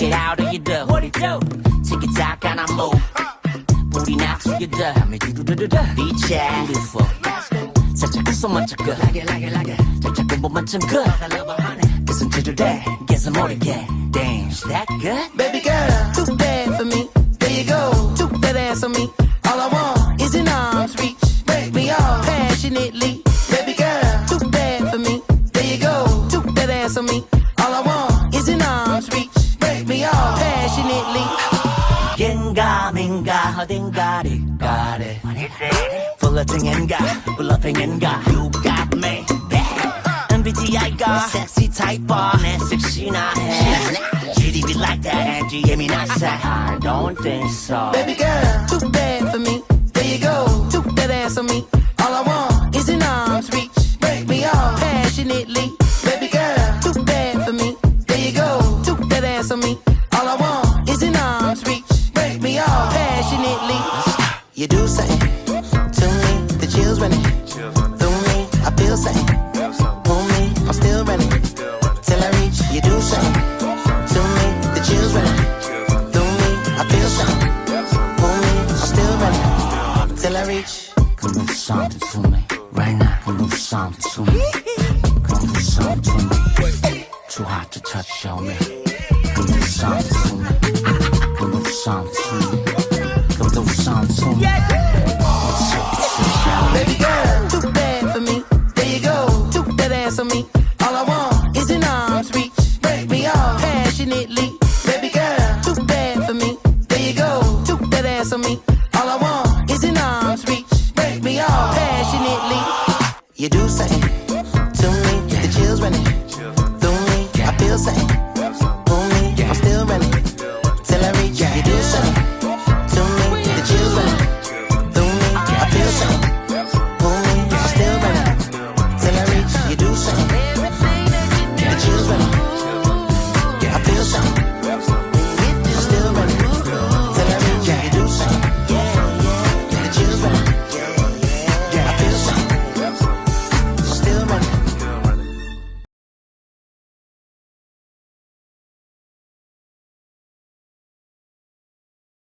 it out of your door. What it do? Take it out, can I move? Booty now to your door. Beach beautiful. 살짝 웃어만 자꾸. Like it. 살짝 공부만 좀 그. Listen to the day. Get some more to get. Damn, is that good? Baby girl, too bad for me. There you go, too that ass on me. All I want is an arm's reach. Break me off passionately. Baby girl, too bad for me. There you go, too that ass on me. All I want is an arm's reach. Break me off passionately. 겐가민가 어딘가를 가래. 불러등인가 불러등인가. You got me. MBTI가 sexy type 내 섹시나 해. GDB like that and 예민하세. I don't think so. Baby girl, too bad for me. There you go, too that ass on me. All I want is an arm's reach. Break me off passionately. Baby girl, too bad for me. There you go, too that ass on me. All I want is an arm's reach. Break me off passionately. You do something to me, the chills running through me. I feel something. Pull me, I'm still running till I reach. You do something to me, the chills running through me. I feel something. Pull me, I'm still running till I reach. Come do something to me right now. Come do something to me. Come do something to me. Too hot to touch, show me. Come do something to me. Come do something to me. Come do something to me. Baby girl, too bad for me. There you go, too that ass on me. All I want is an arm's reach. Break me off passionately. Baby girl, too bad for me. There you go, too that ass on me. All I want is an arm's reach. Break me off passionately. You do something